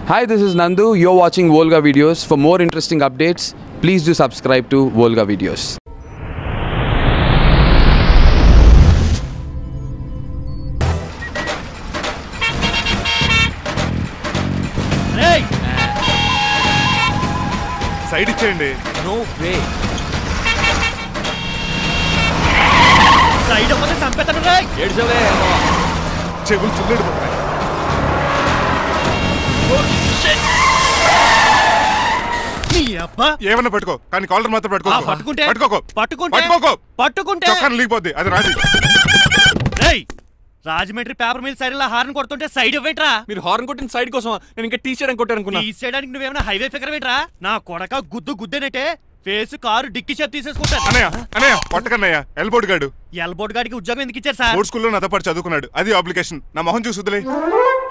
Hi, this is Nandu. You're watching Volga Videos. For more interesting updates, please do subscribe to Volga Videos. Side ఇచ్చేయండి. No way. Side అవ్వతే సంపేతను రే. ఏడ్చవే. చెవులు చిల్లుడు. నీ అబ్బా. ఏమన్నా పట్టుకో, కానీ కాలర్ మాత్రం పట్టుకో. పట్టుకుంటే పట్టుకోకో. పట్టుకుంటే చొక్కాను లీగిపోద్ది. అది రాజీ. రేయ్, రాజమండ్రి పేపర్ మిల్ సైడ్ లా హార్న్ కొడుతుంటే సైడ్ ఇవ్వేట్రా. మీరు హార్న్ కొట్టిన సైడ్ కోసం నేను ఇంకా టీ చేయడానికి కొట్టారనుకున్నా. టీ చేయడానికి నువ్వేమైనా హైవే ఫిగర్ వేట్రా. నా కొడక గుద్దేనంటే ఫేస్ కారు డిక్కి షేప్ తీసేసుకుంటాను. అన్నయ్య పట్టకన్నయ్య. ఎల్బోర్డ్ గాడు. ఎల్బోర్డ్ గాడికి ఉద్యోగం ఎందుకు ఇచ్చారు సార్? బోర్డ్ స్కూల్లో నాతో పాటు చదువుకున్నాడు. అది అప్లికేషన్. నా మొహం చూసి వదిలే.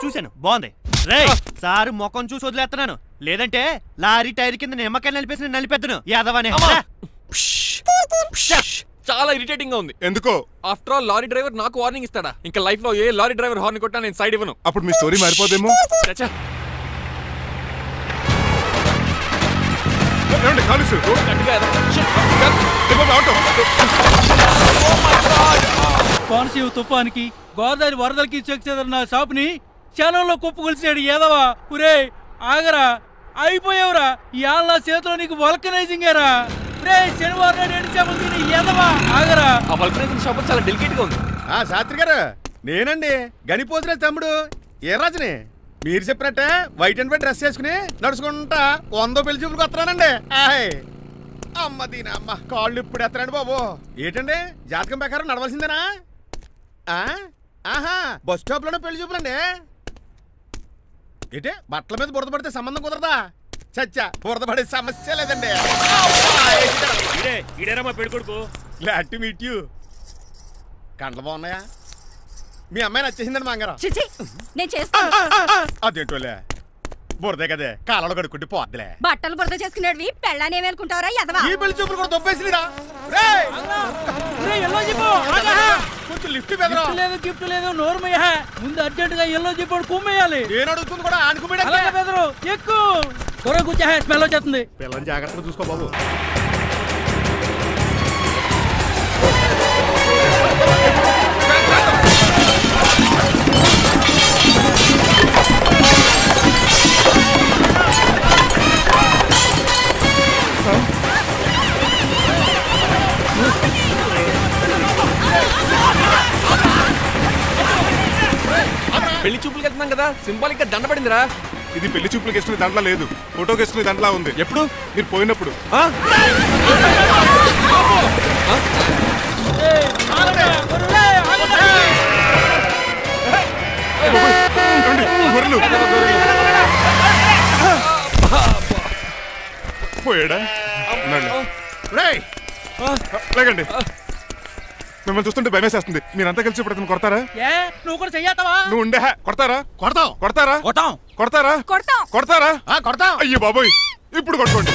చూశాను, బాగుంది. రేయ్, సార్ మొఖం చూసి వదిలేస్తున్నాను, లేదంటే లారీ టైర్ కింద నిమ్మకాయ నలిపేసి నలిపేద్దును యాదవనే. చాలా ఇరిటేటింగ్ గా ఉంది. ఎందుకో? ఆఫ్టర్ ఆల్ లారీ డ్రైవర్ నాకు వార్నింగ్ ఇస్తాడా? ఇంకా లైఫ్ లో ఏ లారీ డ్రైవర్ హార్న్ కొట్టా నేను సైడ్ ఇవ్వను. అప్పుడు మీ స్టోరీ మారిపోదేమో. కోనసీమ తుఫానికి గోదావరి వరదలకి చెక్ చెదరిన షాపుని క్షణంలో కుప్పకొలిసాడు ఏదవా. పురే ఆగరా, అయిపోయావురా. ఇవాళ నా చేతిలో నీకు వల్కనైజింగ్ ఏరా. రే శనివారం నాడు ఎండు చేపలు తిని ఏదవా ఆగరా. ఆ వల్కనైజింగ్ షాప్ చాలా డెలికేట్ గా ఉంది. శాస్త్రి గారు, నేనండి గనిపోతున్న తమ్ముడు ఏరాజుని. మీరు చెప్పినట్టే వైట్ అండ్ వైట్ డ్రెస్ వేసుకుని నడుచుకుంటా 100 పెళ్లి చూపులకు వస్తున్నానండి. అమ్మ దీనమ్మ, కాళ్ళు ఇప్పుడు ఎత్తనండి బాబు. ఏంటండి జాతకం ప్రకారం నడవలసిందేనా? ఆహా, బస్ స్టాప్ లోనే పెళ్లి చూపులండి. ఏంటి బట్టల మీద బురద పడితే సంబంధం కుదరదా? చచ్చా, బురద పడే సమస్య లేదండి. Glad to meet you. కండ్లు బాగున్నాయా? మీ అమ్మాయి నచ్చేసిందండి మంగారం. అదేంటోలే, బురదే కదే, కాలంలో కడుక్కుంటే పోద్దులే. బట్టలు బురద చేసుకునేవి పెళ్ళాన్ని ఏమనుకుంటారా? ఈ పెళ్లి చూపులు కూడా దొబ్బేసిరా. కొంచెం లిఫ్ట్ లేదు, గిఫ్ట్ లేదు, నోర్మయ్య. ముందు అర్జెంట్ గా ఎల్లో చెప్పాడు కుమ్మేయాలి. నేను అడుగుతుంది కూడా ఆనుకుపోయాడు. ఎక్కువ త్వర కూర్చో, స్మెల్ వచ్చేస్తుంది. పిల్లల్ని జాగ్రత్తగా చూసుకో బాబు. పెళ్లి చూపులకి వెళ్తున్నాం కదా, సింబాలిక్ గా దండ పడిందిరా. ఇది పెళ్లి చూపులకు వేసుకునే దాంట్లో లేదు, ఫోటోకి వేసుకునే దాంట్లో ఉంది. ఎప్పుడు? మీరు పోయినప్పుడు. పోయాడా? లేకండి, మిమ్మల్ని చూస్తుంటే భయమేసేస్తుంది. మీరంతా కలిసి ఇప్పుడు కొడతారా? నువ్వు కూడా చెయ్యతావా? నువ్వు ఉండే కొడతారా? కొడతారా? అయ్యో బాబోయ్, ఇప్పుడు కొట్టుకోండి.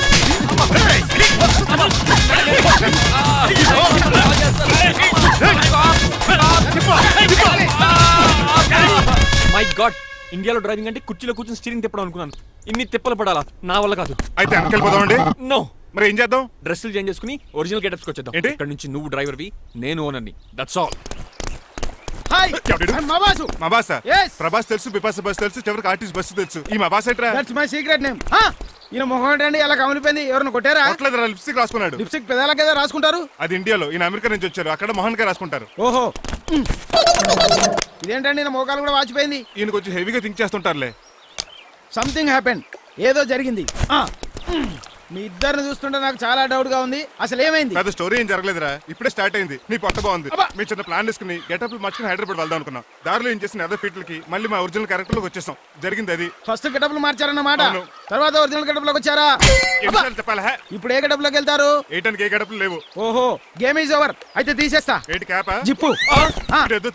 మై గాడ్, ఇండియాలో డ్రైవింగ్ అంటే కుర్చీలో కూర్చొని స్టీరింగ్ తిప్పడం అనుకున్నాను. ఇన్ని తిప్పలు పడాలా? నా వల్ల కాదు. అయితే వెనకెళ్ళిపోదామండి. నో. మరి ఏం చేద్దాం? డ్రెస్సులు చేంజ్ చేసుకుని ఒరిజినల్ గెటప్స్కి వచ్చేద్దాం. ఇక్కడ నుంచి నువ్వు డ్రైవర్వి, నేను ఓనర్ని. That's all. మా బాస్ ప్రభాస్ తెలుసు, బిపాస బస్ తెలుసు, చివరికి ఆర్టిస్ట్ బస్సు తెలుసు. ఈ మా బాస్ ఏంట్రా? That's my secret name. ఈయన మొహం ఏంటండి ఎలా కమిలిపోయింది? ఎవరిని కొట్టారా? లిప్స్టిక్ రాసుకున్నాడు. లిప్స్టిక్ పెదాలకి ఏదో రాసుకుంటారు. అది ఇండియాలో, ఈయన అమెరికా నుంచి వచ్చారు. అక్కడ మొహన్ గా రాసుకుంటారు. ఓహో, ఇదేంటండి నా మోకాలు కూడా వాచిపోయింది. ఈయన కొంచెం హెవీగా థింక్ చేస్తుంటారులే. సంథింగ్ హ్యాపెన్, ఏదో జరిగింది. మీ ఇద్దరిని చూస్తుంటే నాకు చాలా డౌట్ గా ఉంది. అసలు ఏమైంది? పెద్ద స్టోరీ ఏం జరగలేదురా, ఇప్పుడే స్టార్ట్ అయింది. నీ పొట్ట బాగుంది. మీ చిన్న ప్లాన్ వేసుకుని గెటప్లు మార్చుకుని హైదరాబాద్ వెళ్దాం అనుకున్నాం. దారిలో ఏం చేసిన అదర్ ఫీట్లకి మళ్ళీ మా ఒరిజినల్ క్యారెక్టర్ లోకి వచ్చేసాం. జరిగింది అది. ఫస్ట్ గెటప్లు మార్చారన్నమాట, తర్వాత ఒరిజినల్ గెటప్ లోకి వచ్చారా? చెప్పాలా? ఇప్పుడు ఏ గెటప్ లోకి వెళ్తారు? ఏటానికి ఏ గెటప్లు లేవు. ఓహో, గేమ్ ఈజ్ ఓవర్. అయితే తీసేస్తా. ఏంటి క్యాప్? జిప్పు.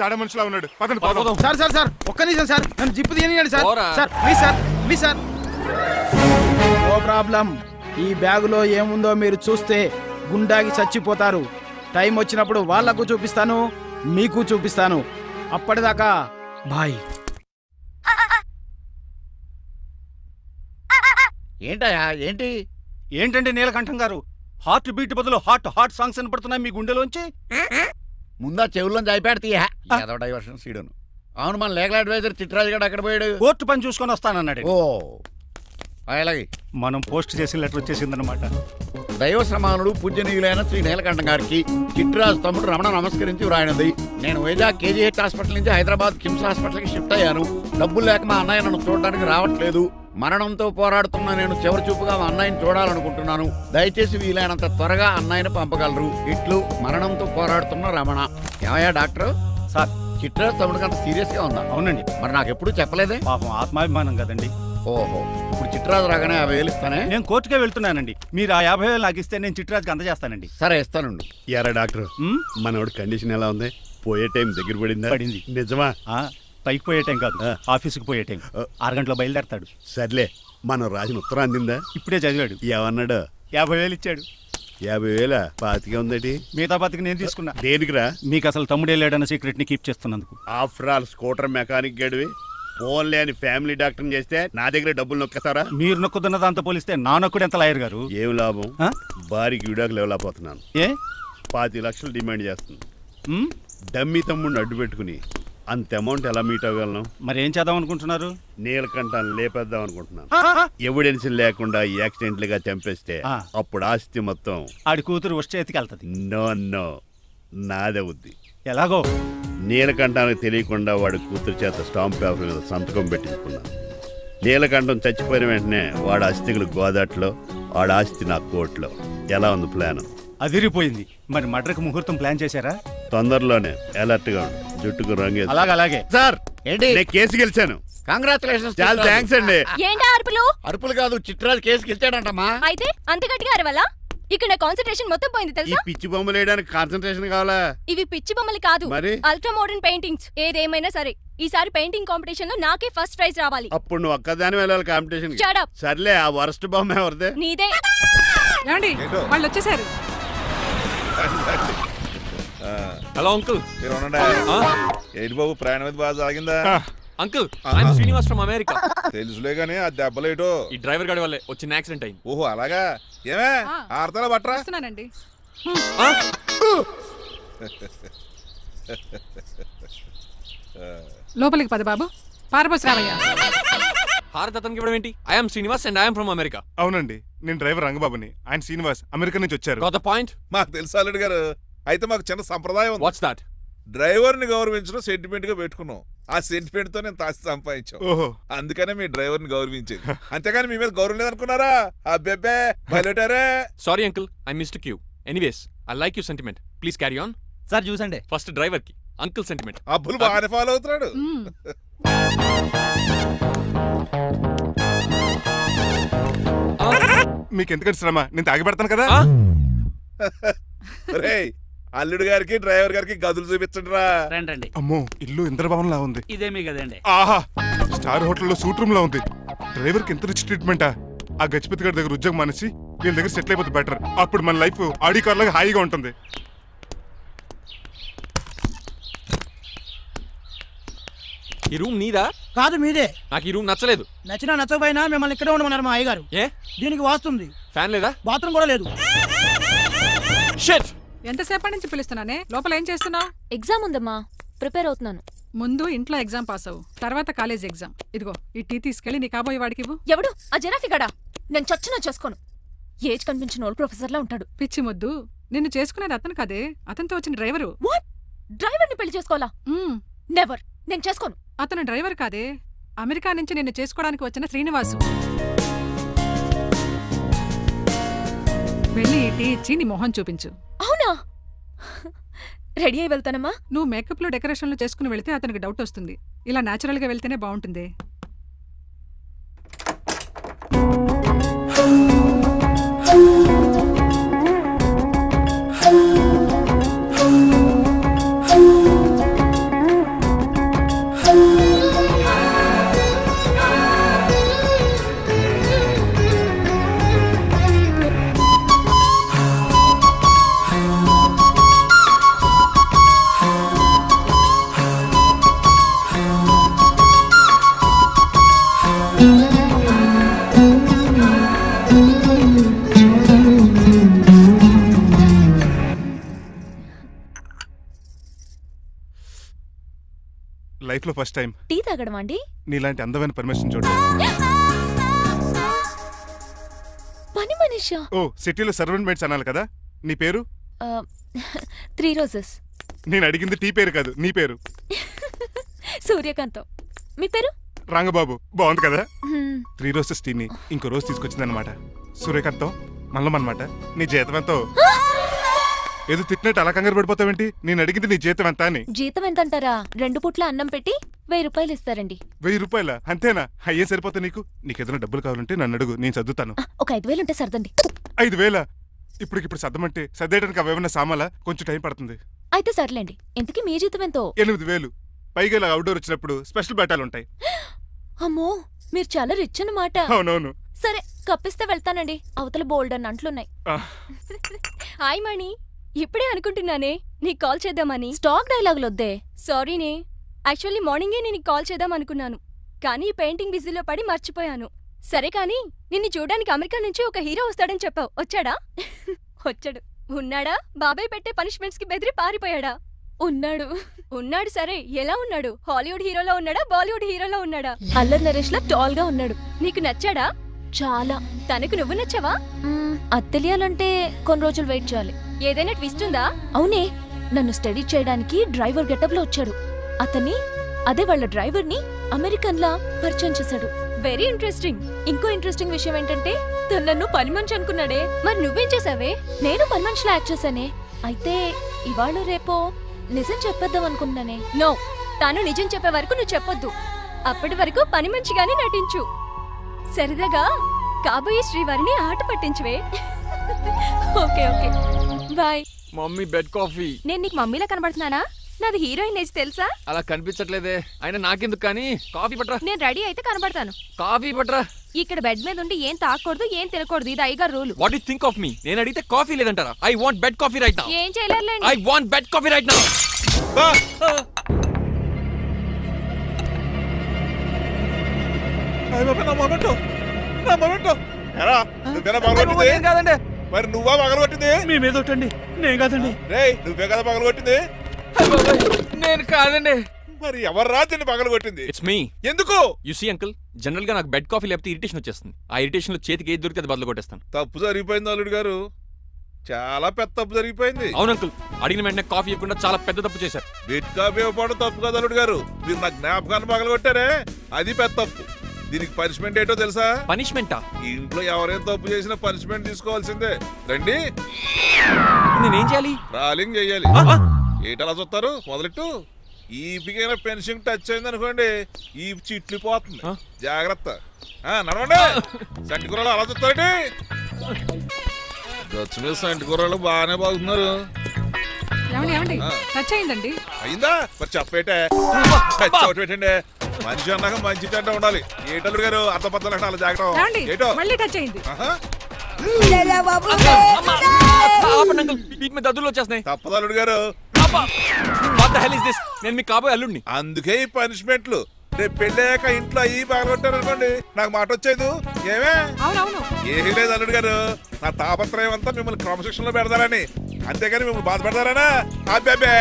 తాడ మనుషులా ఉన్నాడు. సార్ ఒక్క నిమిషం సార్, నన్ను జిప్పు తీయనియండి sir. Sir please sir. No problem. ఈ బ్యాగులో ఏముందో మీరు చూస్తే గుండాకి చచ్చిపోతారు. టైం వచ్చినప్పుడు వాళ్లకు చూపిస్తాను, మీకు చూపిస్తాను. అప్పటిదాకా బాయ్. ఏంటయ్యా ఏంటి? ఏంటంటే నీలకంఠం గారు, హార్ట్ బీట్ బదులు హాట్ సాంగ్స్ వినపడుతున్నాయి మీ గుండెలోంచి. ముందా చెవుల్లోంచి అయిపెడతీయా ఏదో డైవర్షన్ సీడును. అవును, మన లీగల్ అడ్వైజర్ చిట్రాజు గారు అక్కడ పోయాడు. కోర్టు పని చూసుకొని వస్తానన్నాడు. ఓ అలాగే మనం పోస్ట్ చేసిన లెటర్ వచ్చేసిందన్నమాట. దైవ సమానుడు పూజనీయులైన శ్రీ నీలకంఠం గారికి చిట్రాజు తమ్ముడు రమణ నమస్కరించి వ్రాయినది. నేను వైజాగ్ కేజీహెచ్ హాస్పిటల్ నుంచి హైదరాబాద్ కిమ్స్ హాస్పిటల్కి షిఫ్ట్ అయ్యాను. డబ్బులు లేక మా అన్నయ్య నన్ను చూడడానికి రావట్లేదు. మరణంతో పోరాడుతున్న నేను చివరి చూపుగా మా అన్నయ్యని చూడాలనుకుంటున్నాను. దయచేసి వీలైనంత త్వరగా అన్నయ్యని పంపగలరు. ఇట్లు మరణంతో పోరాడుతున్న రమణ. ఏమయ్యా డాక్టర్? సార్, చిట్రాజు తమ్ముడికి అంత సీరియస్ గా ఉందా? అవునండి. మరి నాకు ఎప్పుడు చెప్పలేదే? పాపం ఆత్మాభిమానం కదండి. ఓహో, ఇప్పుడు చిట్రాజు రాగానే 50,000 ఇస్తానే. నేను కోర్టుకే వెళ్తున్నానండి. మీరు ఆ 50,000 నాకు ఇస్తే నేను చిట్రాజుకి అందజేస్తానండి. సరే ఇస్తానండి. ఎరా డాక్టర్, మనోడి కండిషన్ ఎలా ఉంది? పోయే టైం దగ్గర పడింది. నిజమా? పైకి పోయే టైం కాదు, ఆఫీసుకి పోయే టైం. 6 గంటలో బయలుదేరతాడు. సర్లే, మనం రాసిన ఉత్తరం అందిందా? ఇప్పుడే చదివాడు. ఏమన్నాడు? 50,000 ఇచ్చాడు. 50,000 పాతికే ఉందటి. మిగతా బతికి నేను తీసుకున్నా. దేనికిరా? మీకు అసలు తమ్ముడే లేడన్న సీక్రెట్ ని కీప్ చేస్తున్నందుకు. ఆఫ్టర్ ఆల్ స్కూటర్ మెకానిక్ గడివి ఫోన్ లేని ఫ్యామిలీ డాక్టర్ చేస్తే నా దగ్గర డబ్బులు నొక్కుతారా? మీరు నొక్కుతున్న దాంతో పోలిస్తే నా నొక్కుడు ఎంత లాయర్ గారు? ఏం లాభం? భారీకి విడాకులు ఇవ్వలేకపోతున్నాను. ఏ 25 లక్షలు డిమాండ్ చేస్తుంది. డమ్మి తమ్ముడిని అడ్డు పెట్టుకుని అంత అమౌంట్ ఎలా మీట్ అవ్వగలను? మరి ఏం చేద్దాం అనుకుంటున్నారు? నీలకంఠాన్ని లేపేద్దాం అనుకుంటున్నాను. ఎవిడెన్స్ లేకుండా యాక్సిడెంట్ గా చంపేస్తే అప్పుడు ఆస్తి మొత్తం ఆడి కూతురు వచ్చే చేతికి వెళ్తుంది. నో నాదే ఉంది. ఎలాగో? నీలకంఠానికి తెలియకుండా వాడి కూతురు చేత స్టాంప్ పేపర్ మీద సంతకం పెట్టించుకున్నాను. నీలకంఠం చచ్చిపోయిన వెంటనే వాడి అస్థికులు గోదాట్లో, వాడి ఆస్తి నా కోర్టులో. ఎలా ఉంది ప్లాన్? అదిరిపోయింది. మరి మర్డర్కి ముహూర్తం ప్లాన్ చేశారా? తొందరలోనే. అలర్ట్ గా జుట్టుకు రంగు. అలాగే సార్, ఏంటి? నేను కేసు గెలిచాను. కంగ్రాచులేషన్స్. చాలా థ్యాంక్స్ అండి. ఏంటా అరుపులు? అరుపులు కాదు, చిట్రాజు కేసు గెలిచాడంటమ్మా. అయితే అంత గట్టిగా అరవాలా? ఇక్కడ నా కాన్సంట్రేషన్ మొత్తం పోయింది ఈ తెలుసా? పిచ్చి బొమ్మలు వేయడానికి కాన్సంట్రేషన్ కావాలా? ఇవి పిచ్చి బొమ్మలు కాదు, మరి అల్ట్రా మోడర్న్ పెయింటింగ్స్. ఏదేమైనా సరే ఈసారి పెయింటింగ్ కాంపిటీషన్ లో నాకే ఫస్ట్ ప్రైజ్ రావాలి. అప్పుడు నువ్వు ఒక్కదాని వెళ్ళాలి కాంపిటీషన్. Shut up. సర్లే, ఆ వరస్ట్ బొమ్మ ఎవరిదే? నీదే. వాళ్ళు వచ్చేసారు. Hello uncle. ఏంటి బాబు, ప్రయాణం అయితే బాగా సాగిందా? Uncle, I'm Srinivas from America. తెలుసులే గానీ ఆ దెబ్బలేటో ఈ డ్రైవర్ గాడి వల్లే వచ్చిన యాక్సిడెంట్ అయింది. ఓహో అలాగా? ఏమే ఆడతారా బట్రా? లోపలికి పద బాబు. పారబోస్ రావయ్యా. హారత్ అతనికి ఇవ్వడం ఏంటి? I'm Srinivas and I'm from America. అవునండి, నేను డ్రైవర్ రంగబాబుని. ఆయన శ్రీనివాస్ అమెరికా నుంచి వచ్చారు. Got the point? మాకు తెలుసు అల్లుడు గారు. అయితే మాకు చిన్న సంప్రదాయం ఉంది. What's that? డ్రైవర్ ని గౌరవించడం సెంటిమెంట్ గా పెట్టుకున్నాం. ఆ సెంటిమెంట్ తో నేను తాసి సంపాదించాం. ఓహో, అందుకనే మీ డ్రైవర్ ని గౌరవించేది. అంతేగాని మీ మీద గౌరవం లేదనుకున్నారా? అబ్బెబ్బే బయలుటారే. Sorry uncle, I mistake you. Anyways, I like you sentiment. Please carry on. Sir చూసండి. ఫస్ట్ డ్రైవర్ కి అంకుల్ సెంటిమెంట్. అబ్బులు బాగానే ఫాలో అవుతున్నాడు. మీకు ఎందుకంటే శ్రమ, నేను తాగి పెడతాను కదా. రేయ్, అల్లుడు గారికి డ్రైవర్ గారికి గదులు చూపించండి రా. రండి. అమ్మో, ఇల్లు ఇంద్రభవన్ లా ఉంది. ఇదేమీ కదండి. ఆహా, స్టార్ హోటల్లో సూట్ రూమ్ లా ఉంది. డ్రైవర్ కి ఎంత రిచ్ ట్రీట్మెంటా. ఆ గజపతి గారి దగ్గర ఉద్యోగం మానేసి వీళ్ళ దగ్గర సెటిల్ అయిపోతే బెటర్. అప్పుడు మన లైఫ్ ఆడి కార్ లాగా హాయిగా ఉంటుంది. ఈ రూమ్ నీదా? కాదు, మీదే. నాకు ఈ రూమ్ నచ్చలేదు. నచ్చినా నచ్చకపోయినా మిమ్మల్ని ఇక్కడే ఉండమన్నారు మా అయ్యగారు. ఏ? దీనికి వాస్తుంది. ఫ్యాన్ లేదా? బాత్రూమ్ కూడా లేదు. షిట్! ఎంతసేపటి నుంచి పిలుస్తున్నానే? లోపల ఏం చేస్తున్నావు? ఎగ్జామ్ ఉందమ్మా, ప్రిపేర్ అవుతున్నాను. ముందు ఇంట్లో ఎగ్జామ్ పాస్ అవ్వు, తర్వాత కాలేజ్ ఎగ్జామ్. ఇదిగో ఈ టీ తీసుకెళ్లి నీ కాబోయే వాడికి ఇవ్వు. ఎవడు ఆ జరాఫీ గడా? నేను చచ్చినా చేసుకోను. ఏజ్ కనిపించిన ఓల్డ్ ప్రొఫెసర్ లా ఉంటాడు. పిచ్చి మొద్దు, నిన్ను చేసుకునేది అతను కాదే, అతనితో వచ్చిన డ్రైవరు. డ్రైవర్ ని పెళ్లి చేసుకోవాలా? నెవర్, నేను చేసుకోను. అతను డ్రైవర్ కాదే, అమెరికా నుంచి నిన్ను చేసుకోవడానికి వచ్చిన శ్రీనివాసు. వెళ్ళి ఈ టీ ఇచ్చి నీ మొహం చూపించు. అవునా? రెడీ అయి వెళ్తానమ్మా. నువ్వు మేకప్ లో డెకరేషన్లు చేసుకుని వెళితే అతనికి డౌట్ వస్తుంది. ఇలా నేచురల్ గా వెళ్తేనే బాగుంటుంది. లైఫ్ లో ఫస్ట్ టైం టీ తాగడం అండి. నీలాంటి అందమైన పర్మిషన్ చూడండి. పని మనిషా? ఓ సిటీలో సర్వెంట్ మేట్స్ అనాలి కదా. నీ పేరు? 3 రోజెస్. నేను అడిగింది టీ పేరు కాదు, నీ పేరు. సూర్యకాంతం. మీ పేరు? రంగబాబు. బాగుంది కదా. 3 రోజెస్ టీని ఇంకో రోజు తీసుకొచ్చిందనమాట. సూర్యకాంతం మల్లం అనమాట. నీ జీతం ఎంతో? ఏదో తిట్టినట్టు అలా కంగారు పడిపోతావేంటి? నేను అడిగింది నీ జీతం ఎంత అని. జీతం ఎంత అంటారా? 2 పూట్ల అన్నం పెట్టి 1000 రూపాయలు ఇస్తారండి. 1000 రూపాయల? అంతేనా? అయ్యే సరిపోతా నీకు. నీకేదైనా డబ్బులు కావాలంటే నన్ను అడుగు, నేను చదువుతాను. ఒక 5000 ఉంటే సర్దండి. 5000? ఇప్పటికిప్పుడు సర్దమంటే సర్దేయడానికి అవేమన్నా సామాలా? కొంచెం టైం పడుతుంది. అయితే సర్లేండి. ఇంతకీ మీ జీతం ఎంతో? 8000. పైగా ఇలా అవుట్డోర్ వచ్చినప్పుడు స్పెషల్ బట్టాలు ఉంటాయి. అమ్మో, మీరు చాలా రిచ్ అన్నమాట. అవునవును. సరే, కప్పిస్తే వెళ్తానండి. అవతల బోల్డ్ అని అంట్లున్నాయి. హాయ్ మణి. ఇప్పుడే అనుకుంటున్నానే నీకు కాల్ చేద్దామని. స్టాక్ డైలాగులు వద్దే. సారీనే. యాక్చువల్లీ మార్నింగే నేను కాల్ చేద్దాం అనుకున్నాను, కానీ ఈ పెయింటింగ్ బిజీలో పడి మర్చిపోయాను. సరే కానీ నిన్ను చూడడానికి అమెరికా నుంచి ఒక హీరో వస్తాడని చెప్పావు. వచ్చాడా? వచ్చాడు. ఉన్నాడా? బాబాయ్ పెట్టే పనిష్మెంట్స్ కి బెదిరి పారిపోయాడా? ఉన్నాడు. ఉన్నాడు. సరే, ఎలా ఉన్నాడు? హాలీవుడ్ హీరోలో ఉన్నాడా, బాలీవుడ్ హీరోలో ఉన్నాడా? అల్లరి నరేష్ లా టాల్ గా ఉన్నాడు. నీకు నచ్చాడా? చాలా. తనకు నువ్వు నచ్చావా? అది తెలియాలంటే కొన్ని రోజులు వెయిట్ చేయాలి. ఏదైనా ట్విస్ట్ ఉందా? అవునే, నన్ను స్టడీ చేయడానికి డ్రైవర్ గెటప్ లో వచ్చాడు. అతన్ని, అదే వాళ్ళ డ్రైవర్ ని అమెరికన్ లా పరిచయం చేశాడు. Very interesting. ఇంకో ఇంట్రెస్టింగ్ విషయం ఏంటంటే తను నన్ను పని మనిషి అనుకున్నాడే. మరి నువ్వేం చేసావే? నేను పని మనిషిలా యాక్ట్ చేశానే. అయితే ఇవాళ రేపో నిజం చెప్పేద్దాం అనుకున్నానే. నో, తాను నిజం చెప్పే వరకు నువ్వు చెప్పొద్దు. అప్పటి వరకు పని మనిషిగానే నటించు. సరదాగా కాబోయే శ్రీవారిని ఆట పట్టించువే. Okay okay, bye. Mummy bed coffee. నేను నీకు మమ్మీలా కనబడుతున్నానా? నాది హీరోయిన్ ఏజ్ తెలుసా? అలా కనిపించట్లేదే. అయినా నాకెందుకు కానీ. కాఫీ పట్రా. నేను రెడీ అయితే కనబడతాను. కాఫీ పట్రా. ఇక్కడ బెడ్ మీద ఉండి ఏం తాకూడదు, ఏం తినకూడదు. ఇది అయ్యగారు rule. What you think of me? నేను అడిగితే కాఫీ లేదంటారా? I want bed coffee right now. ఏం చేయలేరులేండి. I want bed coffee right now. కాదండి, మరి నువ్వా పగలగొట్టింది? మీ మీద ఒకటండి. నేను కాదండి. రేయ్, నువ్వే కదా పగలగొట్టింది? నేను కాదండి. మరి ఎవర్రా దీన్ని పగలగొట్టింది? It's me. ఎందుకు? యు సీ అంకుల్, జనరల్ గా నాకు బెడ్ కాఫీ లేకపోతే ఇరిటేషన్ వచ్చేస్తుంది. ఆ ఇరిటేషన్ లో చేతికి ఏది దొరికితే అది బదులు కొట్టేస్తాను. తప్పు జరిగిపోయింది అల్లుడు గారు, చాలా పెద్ద తప్పు జరిగిపోయింది. అవును అంకుల్, అడిగిన వెంటనే కాఫీ ఇవ్వకుండా చాలా పెద్ద తప్పు చేశారు. బెడ్ కాఫీ ఇవ్వడం తప్పు కాదు అల్లుడు గారు, మీరు నా జ్ఞాపకాన్ని పగలగొట్టారే, అది పెద్ద తప్పు. దీనికి పనిష్మెంట్ ఏంటో తెలుసా? పనిష్మెంటా? ఇంట్లో ఎవరైనా తప్పు చేసినా పనిష్మెంట్ తీసుకోవాల్సిందే. రండి. నేనేం చేయాలి? రాలింగ్ చెయ్యాలి. ఏటలా చూస్తారు? మొదలెట్టు. ఈపికైనా పెన్షన్ టచ్ అయింది అనుకోండి, ఈ చిట్లు పోతుంది. జాగ్రత్త. నడవండి. సంటి కూరలు అలా చూస్తారండి. గచ్చు మీద సంటి కూరలు బాగానే బాగుతున్నారు. అయిందా? మరి చెప్పేటే టచ్ పెట్టండి. మనిషి అన్నాక మంచి చెడ్డ ఉండాలి. ఏటల్లుడు గారు అర్థపత్రాలు అలా జాగ్రత్త. ఏటో తప్పదల్లుడు గారు. నేను మీకు కాబోయే అల్లుడిని. అందుకే ఈ పనిష్మెంట్లు. రేపు పెళ్ళాక ఇంట్లో అయ్యి బాగొట్టారు అనుకోండి, నాకు మాట వచ్చేది ఏమే? ఏమీ లేదు అల్లుడు గారు, నా తాపత్రయం అంతా మిమ్మల్ని క్రమశిక్షణ లో పెడతారని, అంతేగాని మిమ్మల్ని బాధపడతారనా? అబ్బే.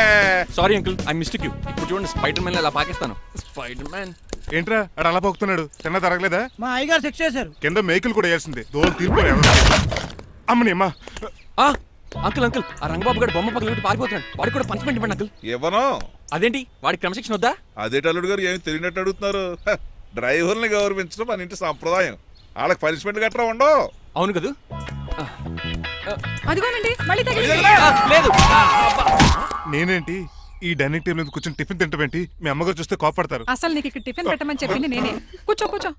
Sorry uncle, I mistake you. ఇప్పుడు చూడండి, స్పైడర్ మ్యాన్ అలా పాకిస్తాను. స్పైడర్ మ్యాన్ ఏంట్రా అడు అలా పోతున్నాడు? తిన్న తరగలేదా? మా అయ్యగారు శిక్ష చేశారు. కింద మేకులు కూడా వేయాల్సిందే. దోలు తీర్పు. అమ్మని అమ్మా. అంకుల్ అంకుల్, ఆ రంగబాబు గారు బొమ్మ పక్కన పారిపోతున్నాడు. వాడికి కూడా పనిష్మెంట్ ఇవ్వండి అంకుల్. ఇవ్వను. అదేంటి, వాడికి క్రమశిక్షణ వద్దా? అదేటల్లుడు గారు ఏమి తెలియనట్టు అడుగుతున్నారు. డ్రైవర్ని గౌరవించడం మన ఇంటి సంప్రదాయం. వాళ్ళకి పనిష్మెంట్ గట్రా ఉండవు. అవును కదా? నేనేంటి ఈ డైనింగ్ టేబుల్ మీద కూర్చొని టిఫిన్ తింటామేంటి? మీ అమ్మగారు చూస్తే కోపడతారు. అసలు నీకు ఇక్కడ టిఫిన్ పెట్టమని చెప్పింది నేనే. కూర్చో కూర్చో.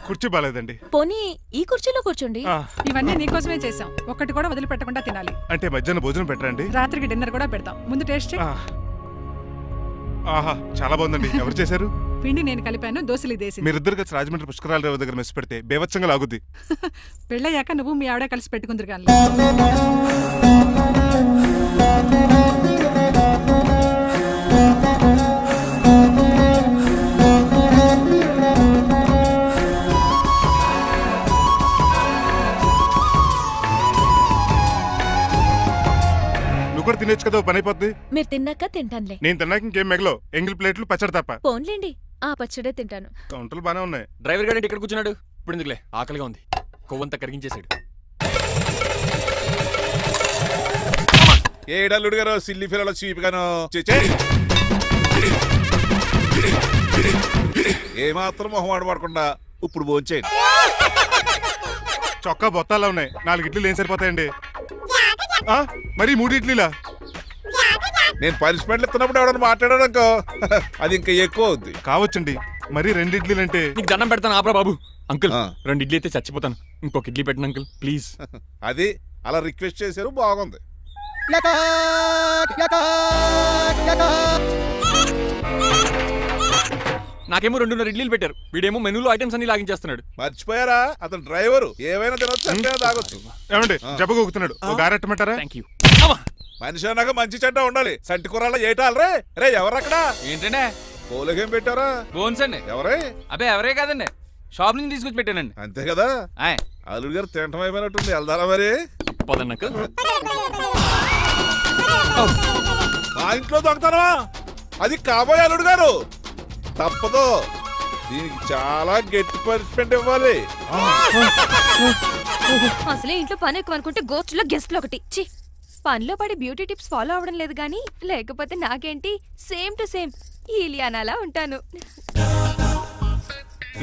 కుర్చీ బాలేదండి. పోనీ ఈ కుర్చీలో కూర్చోండి. ఇవన్నీ నీకోసమే చేసాం. ఒక్కటి కూడా వదిలిపెట్టకుండా తినాలి. అంటే మధ్యాహ్నం భోజనం పెట్టరండి? రాత్రికి డిన్నర్ కూడా పెడతాం. ముందు టేస్ట్ చేయి. ఆహా, చాలా బాగుందండి. ఎవరు చేశారు? పిండి నేను కలిపాను, దోశలు దేశం. మీరిద్దరు కలిసి రాజమండ్రి పుష్కరాల రేవు దగ్గర మెస్ పెడితే బేవచ్చంగా లాగుద్ది. పెళ్ళయ్యాక నువ్వు మీ ఆవిడ కలిసి పెట్టుకుందరు కానీ. తినేచ్చు కదా, పని అయిపోద్ది. మీరు తిన్నాక తింటానులే. నేను తిన్నాక ఇంకేం మిగలో, ఎంగిల్ ప్లేట్లు పచ్చడి తప్ప. పోన్లేండి, ఆ పచ్చడే తింటాను. కౌంటర్లు బానే ఉన్నాయి. డ్రైవర్ గారు ఇక్కడ కూర్చున్నాడు. ఇప్పుడు ఎందుకులే, ఆకలిగా ఉంది. కొవ్వంతా కరిగించేశాడు. ఏడల్లుడు గారు సిల్లి ఫిల్లలో చీపిగాను ఏమాత్రం మొహమాట పడకుండా ఇప్పుడు భోంచేయండి. చొక్కా బొత్తాలా ఉన్నాయి, 4 ఇడ్లీలు ఏం సరిపోతాయండి? మరి 3 ఇడ్లీలా? నేను పనిష్మెంట్లు ఇస్తున్నప్పుడు ఎవడన్నా మాట్లాడాడనుకో అది ఇంకా ఎక్కువ అవుద్ది. కావచ్చండి, మరి 2 ఇడ్లీలు అంటే. నీకు దండం పెడతాను, ఆపరా బాబు. అంకుల్ 2 ఇడ్లీ అయితే చచ్చిపోతాను. ఇంకొక ఇడ్లీ పెట్టండి అంకుల్ ప్లీజ్. అది అలా రిక్వెస్ట్ చేశారు, బాగుంది. నాకేమో 2.5 ఇడ్లీలు పెట్టారు. వీడేమో మెనూలో ఐటమ్స్ అన్ని లాగించేస్తున్నాడు. మర్చిపోయారా, అతను డ్రైవరు. ఏమైనా తినొచ్చు అంటే తాగొచ్చు. ఏమండి జబ్బగొక్కుతున్నాడు, గారెట్టమంటారా? మనిషి అన్నాక మంచి చెడ్డ ఉండాలి. సంటి కూరలో ఏటాలరే. రే ఎవరక్కడ? ఏంటంటే పోలేకేం పెట్టారా? బోన్స్ అండి. ఎవరే? అబ్బే ఎవరే కాదండి, షాప్ నుంచి తీసుకొచ్చి పెట్టానండి. అంతే కదా. అల్లుడు గారు తింటం అయిపోయినట్టుంది, వెళ్దారా మరి? పదన్నకు మా ఇంట్లో దొంగతనమా? అది కాబోయే అల్లుడు గారు. తప్పదు, దీనికి చాలా గట్టి పనిష్మెంట్ ఇవ్వాలి. అసలే ఇంట్లో పని ఎక్కువ అనుకుంటే గోస్ట్లో గెస్ట్లు ఒకటి. చి, పనిలో పడి బ్యూటీ టిప్స్ ఫాలో అవడం లేదు గానీ, లేకపోతే నాకేంటి సేమ్ టు సేమ్ ఈలియానాలా ఉంటాను.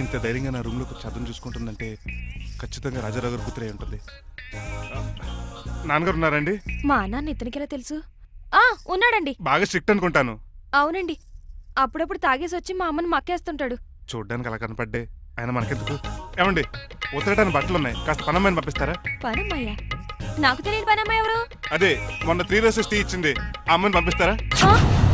ఇంత ధైర్యంగా నా రూమ్ లో చదువు చూసుకుంటుందంటే ఖచ్చితంగా రాజారావు గారు కూతురే ఉంటుంది. నాన్నగారు ఉన్నారండి? మా నాన్న ఇతనికి ఎలా తెలుసు? ఉన్నాడండి. బాగా స్ట్రిక్ట్ అనుకుంటాను. అవునండి, అప్పుడప్పుడు తాగేసి వచ్చి మా అమ్మని మక్కేస్తుంటాడు. చూడ్డానికి అలా కనపడ్డే ఆయన మనకెందుకు? ఏమండి, ఉతరడానికి బట్టలు ఉన్నాయి, కాస్త పనమ్మాయిని పంపిస్తారా? పనమ్మయ్యా? నాకు తెలియని పనమ్మాయి ఎవరు? అదే మొన్న 3 రోజెస్ టీ ఇచ్చింది, ఆ అమ్మని పంపిస్తారా?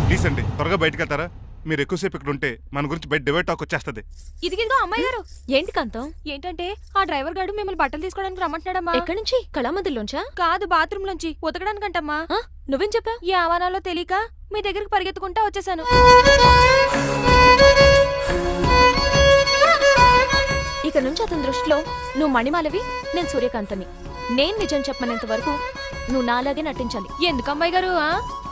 ప్లీజ్ అండి, త్వరగా బయటకు వెళ్తారా? మీరు ఎక్కువసేపు ఇక్కడ ఉంటే మన గురించి బయట డివైడ్ టాక్ వచ్చేస్తుంది. ఇదిగిదిగో అమ్మాయి గారు. ఏంటి కంతం? ఏంటంటే ఆ డ్రైవర్ గారు మిమ్మల్ని బట్టలు తీసుకోవడానికి రమ్మంటున్నాడమ్మా. ఎక్కడి నుంచి? కళామందులోంచా? కాదు, బాత్రూమ్ లోంచి ఉతకడానికంటమ్మా. నువ్వేం చెప్పా? ఈ ఆవానాలో తెలియక మీ దగ్గరికి పరిగెత్తుకుంటా వచ్చేసాను. ఇక నుంచి అతని దృష్టిలో నువ్వు మణిమాలవి, నేను సూర్యకాంతని. నేను నిజం చెప్పనంత వరకు నువ్వు నాలాగే నటించాలి. ఎందుకు అమ్మాయి గారు?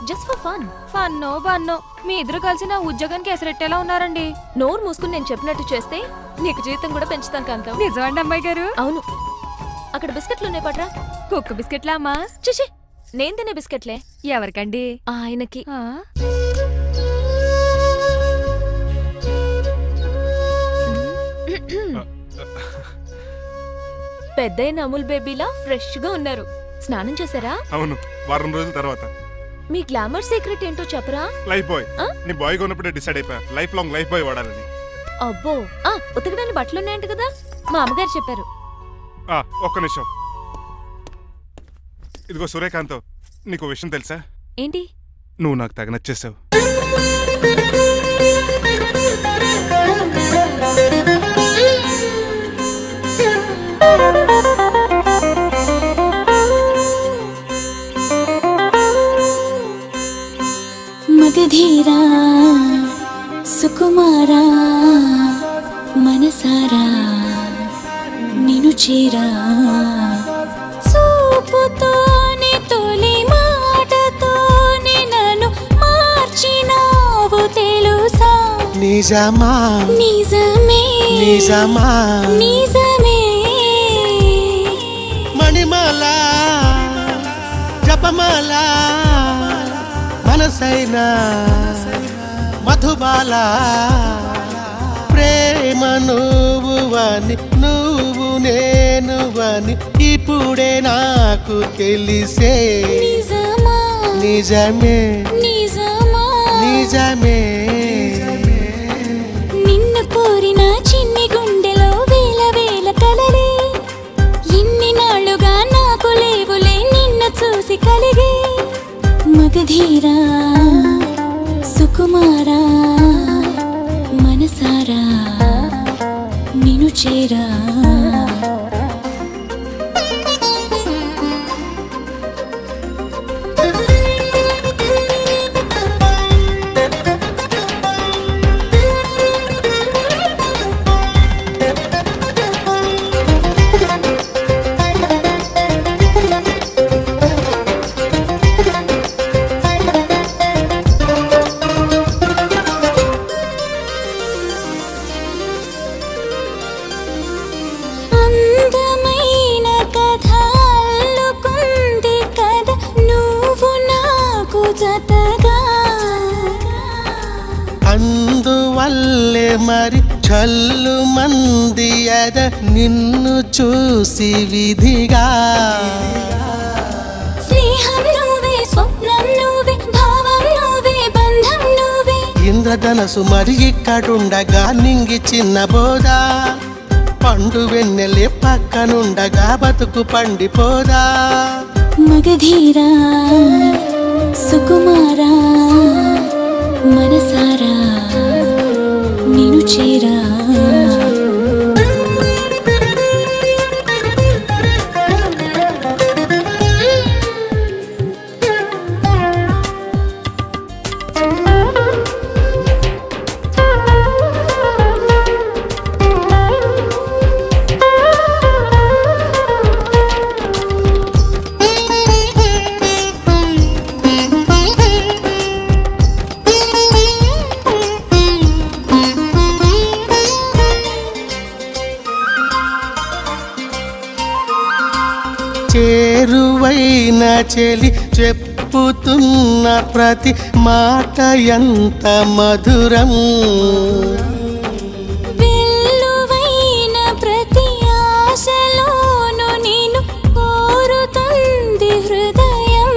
Just for fun. ఫన్నో బన్నో మీ ఇద్దరు కలిసి నా ఉద్యోగానికి ఎసరెట్టేలా ఉన్నారండి. నోరు మూసుకుని నేను చెప్పినట్టు చేస్తే నీకు జీతం కూడా పెంచుతాను కాంతం. నిజమండి అమ్మాయి గారు? అవును. అక్కడ బిస్కెట్లు ఉన్నాయి పట్రా. కుక్క బిస్కెట్లా అమ్మా? చిచి, నేను తినే బిస్కెట్లే. ఎవరికండి? ఆయనకి. పెద్దయిన అమూల్ బేబీలా ఫ్రెష్ గా ఉన్నారు. స్నానం చేశారా? అవును, వారం రోజుల తర్వాత. మీ గ్లామర్ సీక్రెట్ ఏంటో చెప్పరా? Lifebuoy. నీ బాయ్ కొన్నప్పుడే డిసైడ్ అయిపోయా లైఫ్ లాంగ్ లైఫ్ బాయ్ వాడాలని. అబ్బో, ఉతకడానికి బట్టలు ఉన్నాయంట కదా, మా అమ్మగారు చెప్పారు. ఒక్క నిమిషం. ఇదిగో సూర్యకాంత్, నీకు విషయం తెలుసా? ఏంటి? నువ్వు నాకు తెగ నచ్చేసావు. మగధీరా సుకుమారా మనసారా నిను చేరా చూపుతోనే తొలి మాటతోనే నన్ను మార్చినావు తెలుసా? నిజమా నిజమే నిజమా నిజమే మణిమాల జపమాల మనసైనా మధుబాల ప్రేమ నువ్వువని నువ్వు నేనువని ఇప్పుడే నాకు తెలిసే. నిజమా నిజమే నిజమా నిజమే నిన్ను కోరిన చిన్ని గుండెలో వేల వేల కలలే ఇన్ని నాళ్ళుగా నాకు లేవులే నిన్ను చూసి కలిగే. మగధీరా సుకుమారా మనసారా నిను చేరా మరి చల్లు మంది అద నిన్ను చూసి విధిగా స్నేహం నువ్వే స్వప్నం నువ్వే భావం నువ్వే బంధం నువ్వే ఇంద్రధనసు మరి ఇక్కడుండగా నింగి చిన్న బోదా పండు వెన్నెలే పక్కనుండగా బతుకు పండిపోదా మగధీరా సుకుమారా మనసారా నిన్ను చేరా చేరువైన చెలి చెప్పుతున్న ప్రతి మాట ఎంత మధురం వెల్లువైన ప్రతి ఆశలోను నేను కోరుతుంది హృదయం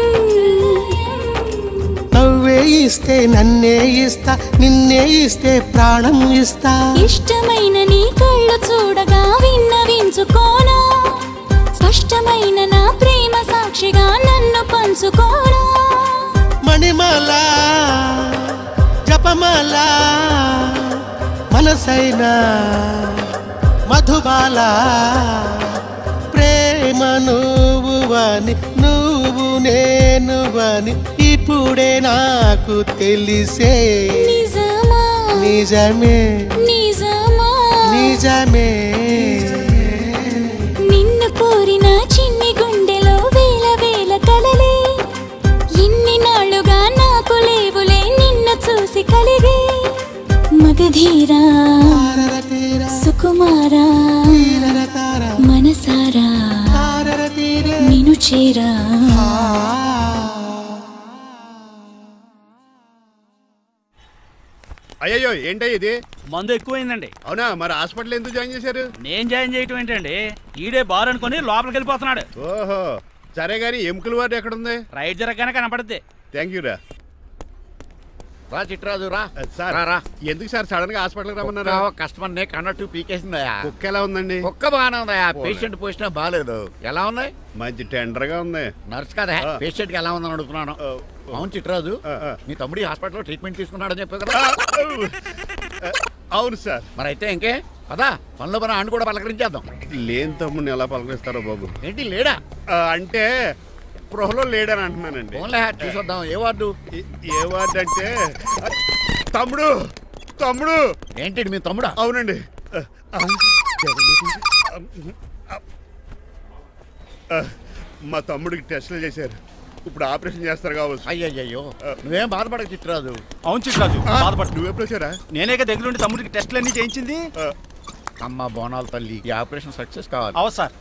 నవ్వే ఇస్తే నన్నే ఇస్తా నిన్నే ఇస్తే ప్రాణం ఇస్తా ఇష్టమైన నీ కళ్ళు చూడగా విన్నవించుకోనా స్పష్టమైన నా ప్రేమ సాక్షిగా నన్ను పంచుకోరా మణిమాల జపమాల మనసైన మధుబాల ప్రేమ నువ్వు వాని నువ్వు నేను వాని ఇప్పుడే నాకు తెలిసే నిజమా నిజమే నిజమా నిజమే నిన్ను కోరిన చిన్ని గుండెలో వేల వేల కలలే ఇన్ని నాళ్ళుగా నాకు లేవులే నిన్ను చూసి కలిగే మగధీరా సుకుమారా మనసారా నిన్ను చేరా అయ్యో ఏంటో ఇది మందు ఎక్కువైందండి. అవునా? మరి హాస్పిటల్ ఎందుకు జాయిన్ చేశారు? నేను జాయిన్ చేయటం ఏంటండి, ఈడే బార్ అనుకుని లోపలికి వెళ్ళిపోతున్నాడు. ఓహో సరే గానీ ఎముకల వార్డు ఎక్కడుంది? రైట్ జరగగానే కనపడుద్ది. థ్యాంక్ యూ రా. రా చిట్రాజు రా. సార్ రా ఎందుకు సార్ సడన్ గా హాస్పిటల్ రమ్మన్నారా? కస్టమర్ నే కన్నట్టు పీకేసిందయా. కుక్క ఎలా ఉందండి? కుక్క బాగానే ఉందయా. పేషెంట్ పోసినా బాగాలేదు. ఎలా ఉన్నాయి? మంచి టెండర్ గా ఉంది. నర్స్ కదా పేషెంట్ కి ఎలా ఉందని అడుగుతున్నాను. అవును చిట్రాజు, మీ తమ్ముడి హాస్పిటల్లో ట్రీట్మెంట్ తీసుకున్నాడని చెప్పావు కదా? అవును సార్. మరి అయితే ఇంకే కదా పనిలో పని ఆయన కూడా పలకరించేద్దాం. లేని తమ్ముడిని ఎలా పలకరిస్తారో బాబు. ఏంటి లేడా? అంటే గృహలో లేడని అంటున్నానండి. చూసొద్దాం. ఏ వార్డు? ఏ వార్డు అంటే తమ్ముడు తమ్ముడు. ఏంటి మీ తమ్ముడా? అవునండి. మా తమ్ముడికి టెస్టులు చేశారు, ఇప్పుడు ఆపరేషన్ చేస్తారు కావచ్చు. అయ్యయ్యో నువ్వేం బాధపడక చిట్రాజు. అవును చిట్రాజు బాధపడ. నువ్వెప్పుడు వచ్చారా? నేనేక దగ్గరుండి తమ్ముడికి టెస్టులన్నీ చేయించింది. అమ్మ బోనాల తల్లి, ఈ ఆపరేషన్ సక్సెస్ కావాలి. అవు సార్.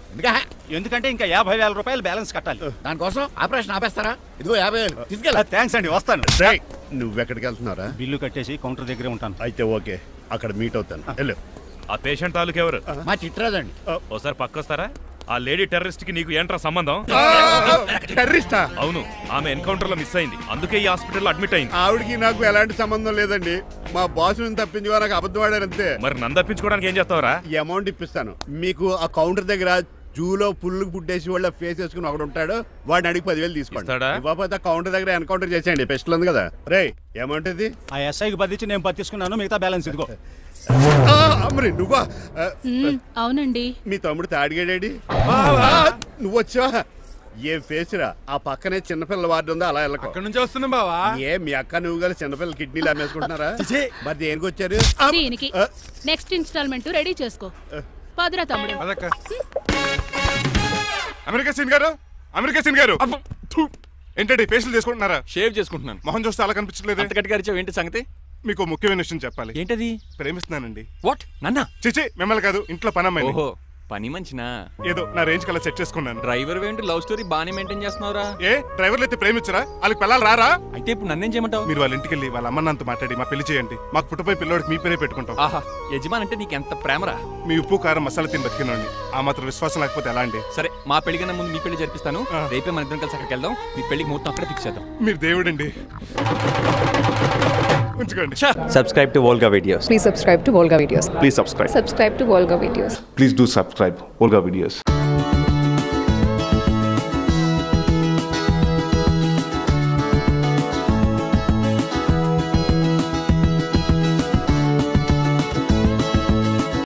ఎందుకంటే ఇంకా 50,000 రూపాయలు బ్యాలెన్స్ కట్టాలి. దానికోసం ఆపరేషన్ ఆపేస్తారా? ఇదిగో 50,000 తీసుకెళ్ళా. థ్యాంక్స్ అండి, వస్తాను. నువ్వెక్కడికి వెళ్తున్నారా? బిల్లు కట్టేసి కౌంటర్ దగ్గరే ఉంటాను. అయితే ఓకే, అక్కడ మీట్ అవుతాను. వెళ్ళు. ఆ పేషెంట్ తాలూకు ఎవరు? మా చిట్రాజు అండి. ఓసారి పక్కొస్తారా? ఆ లేడీ టెర్రరిస్ట్ కి నీకు ఏంట్రా సంబంధం? టెర్రరిస్టా? అవును, ఆమె ఎన్కౌంటర్ లో మిస్ అయింది, అందుకే ఈ హాస్పిటల్లో అడ్మిట్ అయింది. ఆవిడకి నాకు ఎలాంటి సంబంధం లేదండి. మా బాస్ ని తప్పించుకో నాకు అబద్ధం ఆడారంతే. మరి నన్ను తప్పించుకోవడానికి ఏం చేస్తావరా? ఈ అమౌంట్ ఇప్పిస్తాను మీకు. ఆ కౌంటర్ దగ్గర జూలో పుల్లుకు పుట్టేసి వాళ్ళ ఫేస్ వేసుకుని ఒకడు ఉంటాడు, వాడిని అడిగి 10,000 తీసుకోండి. ఇవ్వకపోతే కౌంటర్ దగ్గర ఎన్కౌంటర్ చేసేయండి. పెస్టల్ ఉంది కదా. రే అమౌంట్ ఇది? ఆ ఎస్ఐకి బదిలించి నేను తీసుకున్నాను, మిగతా బ్యాలెన్స్ ఇదిగో. అమ్మరి నువ్వా? అవునండి. మీ తమ్ముడు తాడిగాడేడి? నువ్వు వచ్చావా? ఏ ఫేస్ రా. ఆ పక్కనే చిన్నపిల్లల వార్డు ఉందా, అలా వెళ్ళకు. అక్కడ నుంచి వస్తున్నాం బావా. ఏ మీ అక్క నువ్వు గల చిన్నపిల్లల కిడ్నీలు అమ్మేసుకుంటున్నారా? మరి దేనికి వచ్చారు? దీనికి నెక్స్ట్ ఇన్స్టాల్మెంట్ రెడీ చేసుకో. పదరా తమ్ముడు. అమెరికా సీన్ గారు, అమెరికా సీన్ గారు ఏంటండి ఫేషియల్ చేసుకుంటున్నారా? షేవ్ చేసుకుంటున్నాను. మొహం చూస్తే అలా కనిపించలేదు. అంత గట్టిగా అరిచావు, ఏంటి సంగతి? మీకు ముఖ్యమైన విషయం చెప్పాలి. ఏంటది? ప్రేమిస్తున్నానండి. వాట్? నన్నా? చిచి మిమ్మల్ని కాదు, ఇంట్లో పనమ్మాయి. ఓహో, పని మంచినా ఏదో నా రేంజ్ కల్లా సెట్ చేసుకున్నాను. డ్రైవర్ ఏంటి లవ్ స్టోరీ బాగానే మెయింటైన్ చేస్తున్నావురా? ఏ డ్రైవర్లు అయితే ప్రేమించరా? వాళ్ళకి పిల్లలు రారా? అయితే ఇప్పుడు నన్నేం చేయమంటావు? మీరు వాళ్ళ ఇంటికి వెళ్ళి వాళ్ళ అమ్మ నాన్నతో మాట్లాడి మా పెళ్లి చేయండి. మాకు పుట్టపోయి పిల్లోడికి మీ పేరే పెట్టుకుంటాం. ఆహా, యజమాన్ అంటే నీకు ఎంత ప్రేమరా? మీ ఉప్పు కారం మసాలా తిని బతికినండి. ఆ మాత్రం విశ్వాసం లేకపోతే ఎలా అండి? సరే, మా పెళ్లి కన్నా ముందు మీ పెళ్లి జరిపిస్తాను. రేపే మన ఇద్దరం కలిసి అక్కడికి వెళ్దాం. మీ పెళ్లికి ముహూర్తం అక్కడే ఫిక్స్ చేద్దాం. మీరు దేవుడండి. ఉంచుకోండి. Subscribe to Volga Videos. Please subscribe to Volga Videos. Please subscribe. Subscribe to Volga Videos. Please do subscribe Volga Videos.